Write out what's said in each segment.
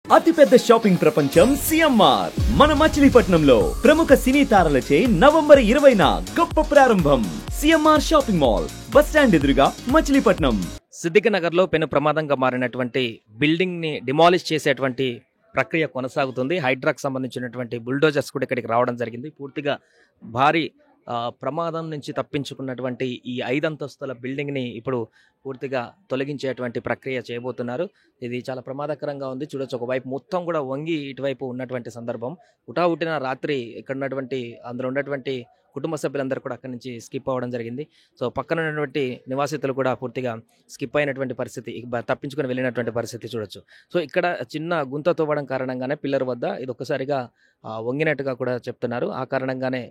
అతిపెద్ద షాపింగ్ ప్రపంచం సిఎంఆర్ మన మచిలీపట్నంలో ప్రముఖ సినీ తారలచే నవంబర్ 20న గొప్ప ప్రారంభం. CMR shopping mall bus stand ఎదురుగా మచిలీపట్నం. సిద్దిక నగర్ లో పెను ప్రమాదంగా మారినటువంటి బిల్డింగ్ ని డిమాలిష్ చేసేటువంటి ప్రక్రియ కొనసాగుతుంది. హైడ్రాక్ సంబంధించినటువంటి బుల్డోజర్స్ కూడా ఇక్కడికి రావడం జరిగింది. పూర్తిగా భారీ ప్రమాదం నుంచి తప్పించుకున్నటువంటి ఈ 5 అంతస్తుల బిల్డింగ్ ని ఇప్పుడు పూర్తిగా తొలగించేటువంటి ప్రక్రియ చేయబోతున్నారు. ఇది చాలా ప్రమాదకరంగా ఉంది. చూడొచ్చు, ఒకవైపు మొత్తం కూడా వంగి ఇటువైపు ఉన్నటువంటి సందర్భం. హుటాహుటిన రాత్రి ఇక్కడ ఉన్నటువంటి అందులో ఉన్నటువంటి కుటుంబ సభ్యులందరూ కూడా అక్కడి నుంచి స్కిప్ అవ్వడం జరిగింది. సో పక్కన ఉన్నటువంటి నివాసితులు కూడా పూర్తిగా స్కిప్ అయినటువంటి పరిస్థితి, తప్పించుకొని వెళ్ళినటువంటి పరిస్థితి చూడొచ్చు. సో ఇక్కడ చిన్న గుంత తవ్వడం కారణంగానే పిల్లర్ వద్ద ఇది ఒక్కసారిగా వంగినట్టుగా కూడా చెప్తున్నారు. ఆ కారణంగానే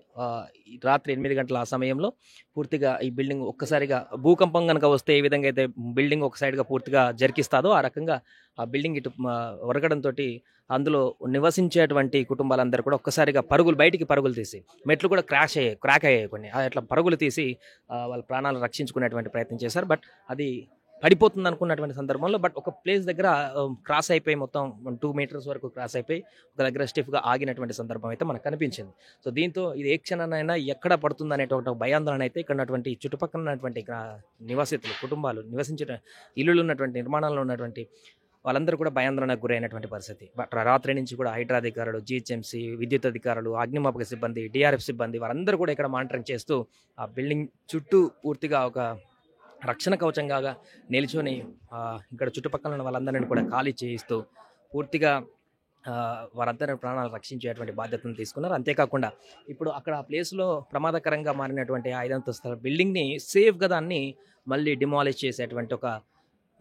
రాత్రి 8 గంటల ఆ సమయంలో పూర్తిగా ఈ బిల్డింగ్ ఒక్కసారిగా భూకంపం కనుక వస్తే ఏ విధంగా అయితే బిల్డింగ్ ఒక సైడ్గా పూర్తిగా జరికిస్తాదో ఆ రకంగా ఆ బిల్డింగ్ ఇటు ఒరగడంతో అందులో నివసించేటువంటి కుటుంబాలందరూ కూడా ఒక్కసారిగా బయటికి పరుగులు తీసి మెట్లు కూడా క్రాక్ అయ్యాయి కొన్ని. అట్లా పరుగులు తీసి వాళ్ళ ప్రాణాలు రక్షించుకునేటువంటి ప్రయత్నం చేశారు. బట్ అది పడిపోతుంది అనుకున్నటువంటి సందర్భంలో ఒక ప్లేస్ దగ్గర క్రాస్ అయిపోయి మొత్తం 2 మీటర్స్ వరకు క్రాస్ అయిపోయి ఒక దగ్గర స్టిఫ్గా ఆగినటువంటి సందర్భం అయితే మనకు కనిపించింది. సో దీంతో ఇది ఏ క్షణానైనా ఎక్కడ పడుతుంది అనేటువంటి భయాందోళన అయితే ఇక్కడ ఉన్నటువంటి చుట్టుపక్కల ఉన్నటువంటి నివాసితులు, కుటుంబాలు, నివసించిన ఇల్లులు ఉన్నటువంటి నిర్మాణాల్లో ఉన్నటువంటి వాళ్ళందరూ కూడా భయాందోళనకు గురైనటువంటి పరిస్థితి. బట్ రాత్రి నుంచి కూడా హైడ్రా అధికారులు, జిహెచ్ఎంసీ, విద్యుత్ అధికారులు, అగ్నిమాపక సిబ్బంది, డిఆర్ఎఫ్ సిబ్బంది వారందరూ కూడా ఇక్కడ మానిటరింగ్ చేస్తూ ఆ బిల్డింగ్ చుట్టూ పూర్తిగా ఒక రక్షణ కవచంగా నిల్చొని ఇక్కడ చుట్టుపక్కల ఉన్న వాళ్ళందరినీ కూడా ఖాళీ చేయిస్తూ పూర్తిగా వారందరి ప్రాణాలు రక్షించేటువంటి బాధ్యతను తీసుకున్నారు. అంతేకాకుండా ఇప్పుడు అక్కడ ఆ ప్లేస్లో ప్రమాదకరంగా మారినటువంటి 5 అంతస్తుల బిల్డింగ్ని సేఫ్గా దాన్ని మళ్ళీ డిమాలిష్ చేసేటువంటి ఒక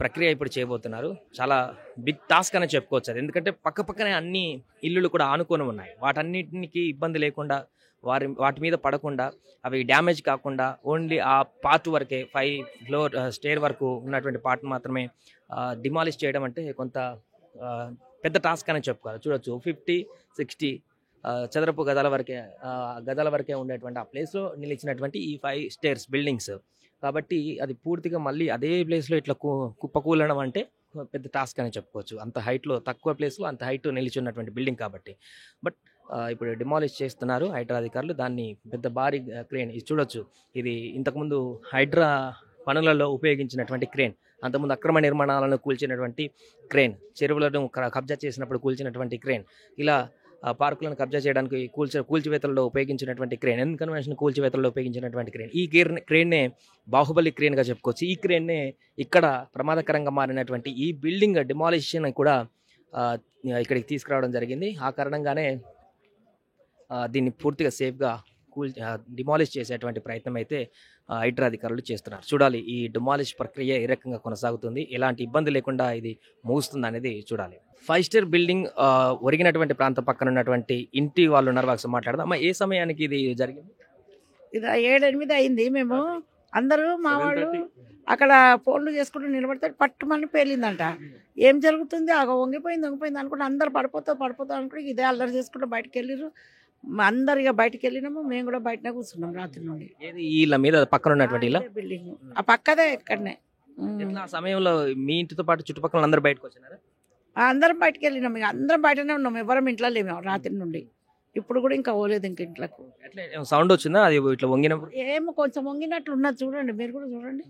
ప్రక్రియ ఇప్పుడు చేయబోతున్నారు. చాలా బిగ్ టాస్క్ అని చెప్పుకోవచ్చు అది. ఎందుకంటే పక్కనే అన్ని ఇల్లులు కూడా ఆనుకొని ఉన్నాయి. వాటన్నిటికి ఇబ్బంది లేకుండా వాటి మీద పడకుండా అవి డ్యామేజ్ కాకుండా ఓన్లీ ఆ పార్ట్ వరకే 5 ఫ్లోర్ స్టేర్ వరకు ఉన్నటువంటి పార్ట్ మాత్రమే డిమాలిష్ చేయడం అంటే కొంత పెద్ద టాస్క్ అని చెప్పుకోవాలి. చూడొచ్చు, 50-60 చదరపు గదాల వరకే ఉండేటువంటి ఆ ప్లేస్లో నిలిచినటువంటి ఈ 5 స్టేర్స్ బిల్డింగ్స్. కాబట్టి అది పూర్తిగా మళ్ళీ అదే ప్లేస్లో ఇట్లా కుప్పకూలడం అంటే పెద్ద టాస్క్ అని చెప్పుకోవచ్చు. అంత హైట్లో, తక్కువ ప్లేస్లో అంత హైట్ నిలిచి ఉన్నటువంటి బిల్డింగ్ కాబట్టి. బట్ ఇప్పుడు డిమాలిష్ చేస్తున్నారు హైడ్రా అధికారులు. దాన్ని పెద్ద భారీ క్రేన్, ఇది చూడొచ్చు, ఇది ఇంతకుముందు హైడ్రా పనులలో ఉపయోగించినటువంటి క్రేన్, అంతకుముందు అక్రమ నిర్మాణాలను కూల్చినటువంటి క్రేన్, చెరువులను కబ్జా చేసినప్పుడు కూల్చినటువంటి క్రేన్, ఇలా పార్కులను కబ్జా చేయడానికి కూల్చివేతల్లో ఉపయోగించినటువంటి క్రేన్, కన్వెన్షన్ కూల్చివేతల్లో ఉపయోగించినటువంటి క్రేన్. ఈ క్రేన్నే బాహుబలి క్రేన్గా చెప్పుకోవచ్చు. ఈ క్రేన్నే ఇక్కడ ప్రమాదకరంగా మారినటువంటి ఈ బిల్డింగ్ డిమాలిషన్ కూడా ఇక్కడికి తీసుకురావడం జరిగింది. ఆ కారణంగానే దీన్ని పూర్తిగా సేఫ్గా డిమాలిష్ చేసేటువంటి ప్రయత్నం అయితే హైడ్రా అధికారులు చేస్తున్నారు. చూడాలి ఈ డిమాలిష్ ప్రక్రియ ఏ రకంగా కొనసాగుతుంది, ఎలాంటి ఇబ్బంది లేకుండా ఇది ముగుస్తుంది అనేది చూడాలి. 5 స్టార్ బిల్డింగ్ ఒరిగినటువంటి ప్రాంతం పక్కన ఉన్నటువంటి ఇంటి వాళ్ళు ఉన్నారు, వారు మాట్లాడదాం. అమ్మ, ఏ సమయానికి ఇది జరిగింది? ఇది 7-8 అయింది. మేము అందరూ మా వాళ్ళు అక్కడ ఫోన్లు చేసుకుంటూ నిలబడితే పట్టుమని పేలిందంట. ఏం జరుగుతుంది, వంగిపోయింది అనుకుంటే అందరు పడిపోతా అనుకుంటే ఇదే అల్లరి చేసుకుంటూ బయటకు వెళ్ళిర్రు. అందరు ఇక బయటకు వెళ్ళినాము, మేము కూడా బయటనే కూర్చున్నాం రాత్రి నుండి. వీళ్ళ మీద పక్కన ఉన్నటువంటి బిల్డింగ్ ఆ పక్కదే ఇక్కడనే. ఆ సమయంలో మీ ఇంటితో పాటు చుట్టుపక్కల అందరూ బయటకు వచ్చినారా? అందరం బయటకు వెళ్ళినాం, ఇక అందరం బయటనే ఉన్నాం, ఎవరం ఇంట్లో లేము రాత్రి నుండి. ఇప్పుడు కూడా ఇంకా పోలేదు ఇంక ఇంట్లోకి. సౌండ్ వచ్చిందా అది ఇట్లా వంగినప్పుడు? ఏమో కొంచెం వంగినట్లు ఉన్నది, చూడండి మీరు కూడా చూడండి.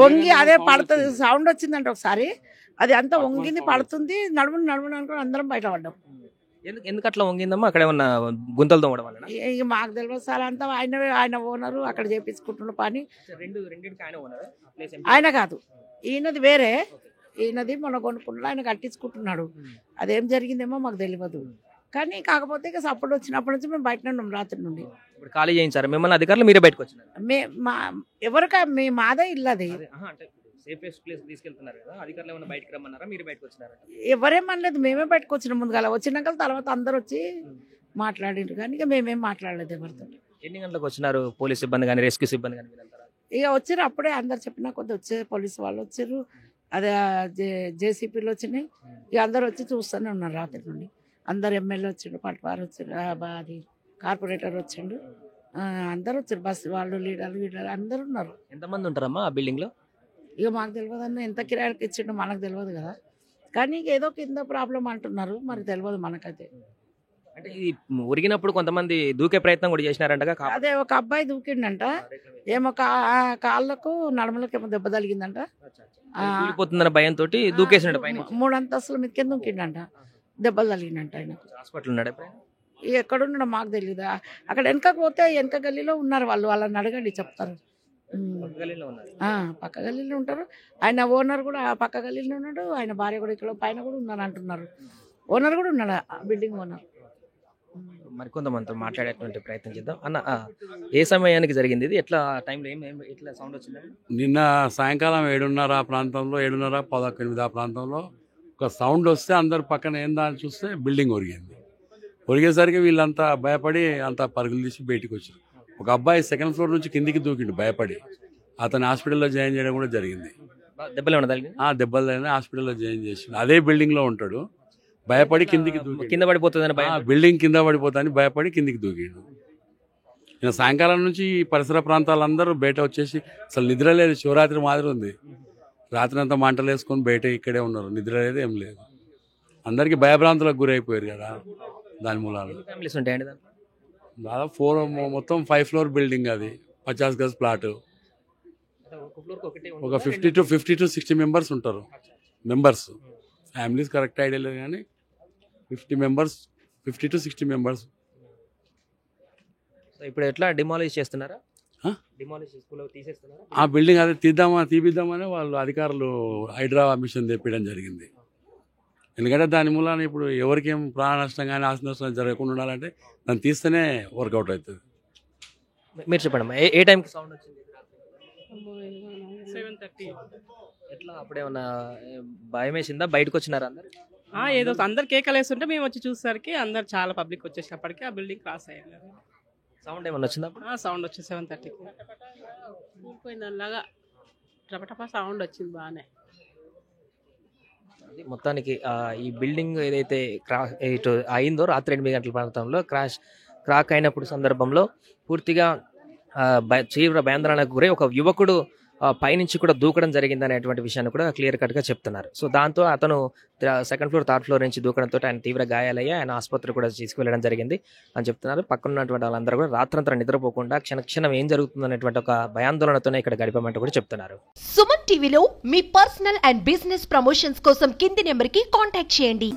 వంగి అదే పడుతుంది, సౌండ్ వచ్చిందంటే ఒకసారి అది అంతా వంగింది, పడుతుంది, నడుమును అనుకుని అందరం బయట పడ్డాం. ఎందుకు అట్లా వంగిందమ్మా? అక్కడ ఏమన్నా గుంతలు తోమడం వల్ల? ఇక మాకు తెలియదు సార్, అంతా ఆయన ఓనరు అక్కడ చేపించుకుంటున్న పని. ఆయన కాదు, ఈయనది వేరే, ఈయనది మొన్న కొనుక్కుంటున్నాడు, ఆయన కట్టించుకుంటున్నాడు. అదేం జరిగిందేమో మాకు తెలియదు. కానీ కాకపోతే ఇక సపోర్ట్ వచ్చినప్పటి నుంచి మేము బయటనే ఉన్నాం రాత్రి నుండి. ఖాళీ చేయించారు మిమ్మల్ని అధికారులు, మీరే బయటకు వచ్చినారు? మాదే ఇల్లు అది. ఎవరేమనలేదు, మేమే బయటకు వచ్చినాం. ముందుగా వచ్చినాక తర్వాత అందరు వచ్చి మాట్లాడిండ్రు, కానీ ఇక మేమేం మాట్లాడలేదు ఎవరితో. ఎన్ని గంటలకు వచ్చినారు పోలీస్ సిబ్బంది కానీ, రెస్క్యూ సిబ్బంది కానీ? ఇక వచ్చారు అప్పుడే, అందరు చెప్పినా కొద్ది వచ్చే పోలీసు వాళ్ళు వచ్చారు, అదే జేసీపీలు వచ్చినాయి. ఇక అందరు వచ్చి చూస్తూనే ఉన్నారు రాత్రి నుండి. అందరు ఎమ్మెల్యే వచ్చిండు, పట్టువారు వచ్చారు, అది కార్పొరేటర్ వచ్చిండు, అందరు వచ్చారు, బస్సు వాళ్ళు, లీడర్లు అందరు ఉన్నారు. ఎంతమంది ఉంటారమ్మా ఆ బిల్డింగ్ లో? ఇక మాకు తెలియదు అన్న, ఎంత కిరాయికి ఇచ్చిండో మనకు తెలియదు కదా. కానీ ఏదో కింద ప్రాబ్లం అంటున్నారు, మరి తెలియదు మనకైతే. అంటే ఇది ఉరిగినప్పుడు కొంతమంది దూకే ప్రయత్నం కూడా చేసినారంటగా అదే ఒక అబ్బాయి దూకిండంట, ఏమో కాళ్ళకు నడుములకు ఏమో దెబ్బ తగిలిందంట, కూలిపోతుందన్న భయంతో దూకేసినట్టు పైన 3 అంతస్తుల మీదకే దూకిండంట, దెబ్బలు తగిలిందంట. ఆయన హాస్పిటల్ ఉన్నాడు ఎక్కడున్నాడో మాకు తెలియదు. అక్కడ వెనకకు పోతే వెనక గల్లీలో ఉన్నారు వాళ్ళు, వాళ్ళని అడగండి చెప్తారు. పక్క గల్లీలో ఉంటారు. ఆయన ఓనర్ కూడా పక్క గల్లీలో ఉన్నాడు, ఆయన భార్య కూడా ఇక్కడ పైన కూడా ఉన్నాను అంటున్నారు. ఓనర్ కూడా ఉన్నాడు, బిల్డింగ్ ఓనర్. మరికొంతమందితో మాట్లాడేటువంటి ప్రయత్నం చేద్దాం. అన్న ఏ సమయానికి జరిగింది ఇది? ఎట్లా టైంలో ఎట్లా సౌండ్ వచ్చింది? నిన్న సాయంకాలం 7:30 ఆ ప్రాంతంలో, 7:30, 18 ఆ ప్రాంతంలో ఒక సౌండ్ వస్తే అందరు పక్కన ఏందా అని చూస్తే బిల్డింగ్ ఒరిగింది. ఒరిగేసరికి వీళ్ళంతా భయపడి అంతా పరుగులు తీసి బయటికి వచ్చారు. ఒక అబ్బాయి 2nd ఫ్లోర్ నుంచి కిందికి దూకిండు భయపడి. అతను హాస్పిటల్లో జాయిన్ చేయడం కూడా జరిగింది. దెబ్బలు హాస్పిటల్లో జాయిన్ చేసిండు. అదే బిల్డింగ్లో ఉంటాడు. భయపడి కిందికి కింద పడిపోతుందని బిల్డింగ్ కింద పడిపోతుందని భయపడి కిందికి దూకిండు. నేను సాయంకాలం నుంచి ఈ పరిసర ప్రాంతాలందరూ బయట వచ్చేసి అసలు నిద్ర లేదు, శివరాత్రి మాదిరి ఉంది. రాత్రి అంతా మంటలు వేసుకొని బయట ఇక్కడే ఉన్నారు, నిద్ర లేదు, ఏం లేదు. అందరికీ భయభ్రాంతులకు గురైపోయారు కదా దాని మూలాలు. ఫ్యామిలీస్ ఉంటాయండి దాదాపు 4 మొత్తం 5 ఫ్లోర్ బిల్డింగ్, అది 50 గజ్ ప్లాట్. ఒక 50 to 60 మెంబర్స్ ఉంటారు. ఫ్యామిలీస్ కరెక్ట్ ఐడియా లేదు కానీ 50 to 60 మెంబర్స్. ఇప్పుడు ఎట్లా డిమాలిష్ చేస్తున్నారా? ఆ బిల్డింగ్ అదే తీపిద్దామని వాళ్ళు అధికారులు హైడ్రా మిషన్ తెప్పించడం జరిగింది. ఎందుకంటే దాని మూలాన ఇప్పుడు ఎవరికి ఏం ప్రాణ నష్టం కానీ ఆస్తి నష్టం జరగకుండా ఉండాలంటే దాన్ని తీస్తేనే వర్కౌట్ అవుతుంది. మీరు చెప్పండి, ఏ టైంకి సౌండ్ వచ్చింది? 7:30. ఎట్లా అప్పుడేమన్నా భయం వేసిందా? బయటకు వచ్చినారా అందరు? ఏదో అందరు కేకలు వేస్తుంటే మేము వచ్చి చూసేసరికి అందరు చాలా పబ్లిక్ వచ్చేసినప్పటికీ ఆ బిల్డింగ్ క్రాస్ అయ్యింది. సౌండ్ ఏమన్నా వచ్చిందా? సౌండ్ వచ్చింది 7:30కి. పోయిందలాగా టపటపా సౌండ్ వచ్చింది బాగానే. మొత్తానికి ఈ బిల్డింగ్ ఏదైతే ఇటు అయిందో రాత్రి 8 గంటల ప్రాంతంలో క్రాక్ అయినప్పుడు సందర్భంలో పూర్తిగా తీవ్ర భయాందోళనకు గురై ఒక యువకుడు పైనుంచి కూడా దూకడం జరిగింది అనేటువంటి విషయాన్ని కూడా క్లియర్ కట్గా చెప్తున్నారు. సో దాంతో అతను 2nd ఫ్లోర్ 3rd ఫ్లోర్ నుంచి దూకడంతో ఆయన తీవ్ర గాయాలయ్యి ఆయన ఆసుపత్రి కూడా తీసుకువెళ్ళడం జరిగింది అని చెప్తున్నారు. పక్కన ఉన్నటువంటి వాళ్ళందరూ కూడా రాత్రంతా నిద్రపోకుండా క్షణక్షణం ఏం జరుగుతుంది అనేటువంటి ఒక భయాందోళనతోనే ఇక్కడ గడిపామంటూ కూడా చెప్తున్నారు. సుమన్ టీవీలో మీ పర్సనల్ అండ్ బిజినెస్ ప్రమోషన్స్ కోసం కింది నెంబర్కి కాంటాక్ట్ చేయండి.